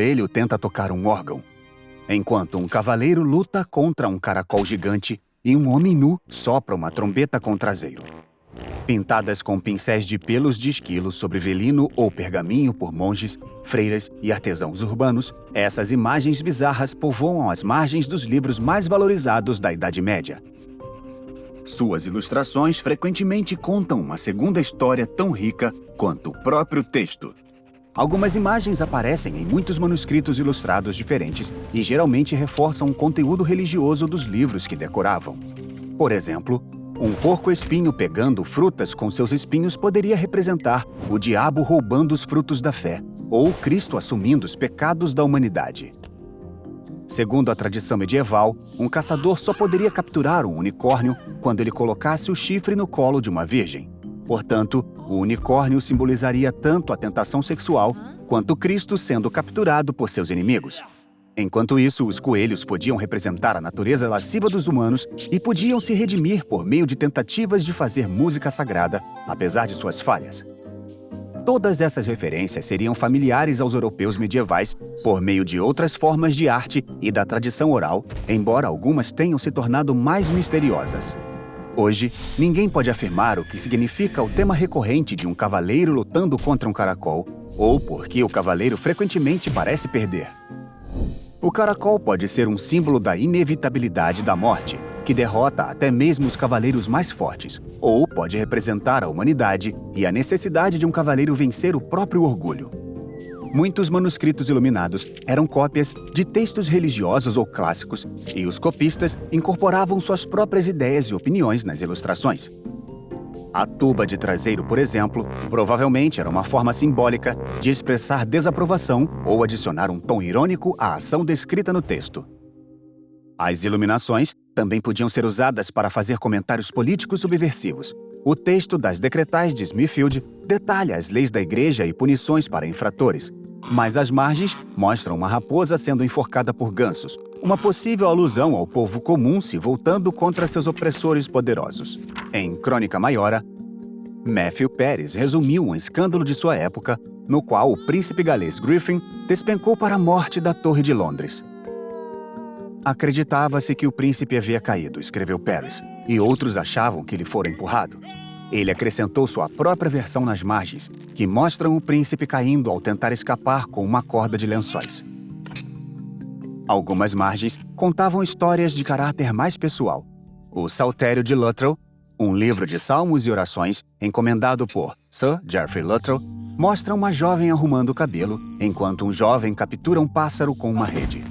coelho tenta tocar um órgão, enquanto um cavaleiro luta contra um caracol gigante e um homem nu sopra uma trombeta com o traseiro. Pintadas com pincéis de pelos de esquilo sobre velino ou pergaminho por monges, freiras e artesãos urbanos, essas imagens bizarras povoam as margens dos livros mais valorizados da Idade Média. Suas ilustrações frequentemente contam uma segunda história tão rica quanto o próprio texto. Algumas imagens aparecem em muitos manuscritos ilustrados diferentes e geralmente reforçam o conteúdo religioso dos livros que decoravam. Por exemplo, um porco-espinho pegando frutas com seus espinhos poderia representar o diabo roubando os frutos da fé, ou Cristo assumindo os pecados da humanidade. Segundo a tradição medieval, um caçador só poderia capturar um unicórnio quando ele colocasse o chifre no colo de uma virgem. Portanto, o unicórnio simbolizaria tanto a tentação sexual quanto Cristo sendo capturado por seus inimigos. Enquanto isso, os coelhos podiam representar a natureza lasciva dos humanos e podiam se redimir por meio de tentativas de fazer música sagrada, apesar de suas falhas. Todas essas referências seriam familiares aos europeus medievais por meio de outras formas de arte e da tradição oral, embora algumas tenham se tornado mais misteriosas. Hoje, ninguém pode afirmar o que significa o tema recorrente de um cavaleiro lutando contra um caracol, ou por que o cavaleiro frequentemente parece perder. O caracol pode ser um símbolo da inevitabilidade da morte, que derrota até mesmo os cavaleiros mais fortes, ou pode representar a humanidade e a necessidade de um cavaleiro vencer o próprio orgulho. Muitos manuscritos iluminados eram cópias de textos religiosos ou clássicos, e os copistas incorporavam suas próprias ideias e opiniões nas ilustrações. A tuba de traseiro, por exemplo, provavelmente era uma forma simbólica de expressar desaprovação ou adicionar um tom irônico à ação descrita no texto. As iluminações também podiam ser usadas para fazer comentários políticos subversivos. O texto das Decretais de Smithfield detalha as leis da igreja e punições para infratores, mas as margens mostram uma raposa sendo enforcada por gansos, uma possível alusão ao povo comum se voltando contra seus opressores poderosos. Em Crônica Maiora, Matthew Paris resumiu um escândalo de sua época, no qual o príncipe galês Griffin despencou para a morte da Torre de Londres. Acreditava-se que o príncipe havia caído, escreveu Paris, e outros achavam que ele fora empurrado. Ele acrescentou sua própria versão nas margens, que mostram o príncipe caindo ao tentar escapar com uma corda de lençóis. Algumas margens contavam histórias de caráter mais pessoal. O Saltério de Luttrell, um livro de salmos e orações encomendado por Sir Geoffrey Luttrell, mostra uma jovem arrumando o cabelo, enquanto um jovem captura um pássaro com uma rede.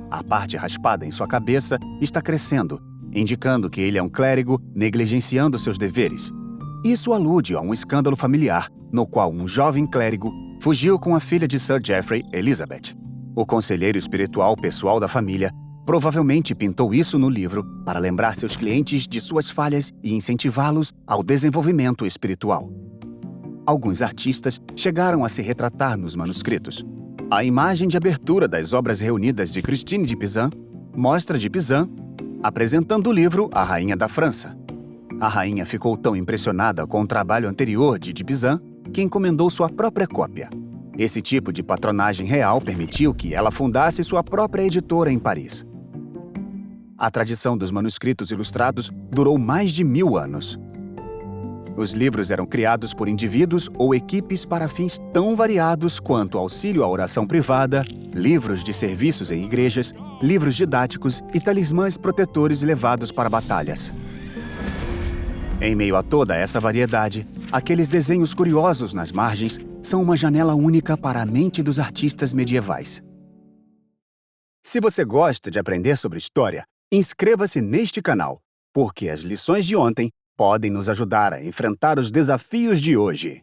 A parte raspada em sua cabeça está crescendo, indicando que ele é um clérigo negligenciando seus deveres. Isso alude a um escândalo familiar, no qual um jovem clérigo fugiu com a filha de Sir Geoffrey, Elizabeth. O conselheiro espiritual pessoal da família provavelmente pintou isso no livro para lembrar seus clientes de suas falhas e incentivá-los ao desenvolvimento espiritual. Alguns artistas chegaram a se retratar nos manuscritos. A imagem de abertura das obras reunidas de Christine de Pizan mostra de Pizan apresentando o livro à rainha da França. A rainha ficou tão impressionada com o trabalho anterior de Pizan que encomendou sua própria cópia. Esse tipo de patronagem real permitiu que ela fundasse sua própria editora em Paris. A tradição dos manuscritos ilustrados durou mais de 1000 anos. Os livros eram criados por indivíduos ou equipes para fins tão variados quanto auxílio à oração privada, livros de serviços em igrejas, livros didáticos e talismãs protetores levados para batalhas. Em meio a toda essa variedade, aqueles desenhos curiosos nas margens são uma janela única para a mente dos artistas medievais. Se você gosta de aprender sobre história, inscreva-se neste canal, porque as lições de ontem podem nos ajudar a enfrentar os desafios de hoje.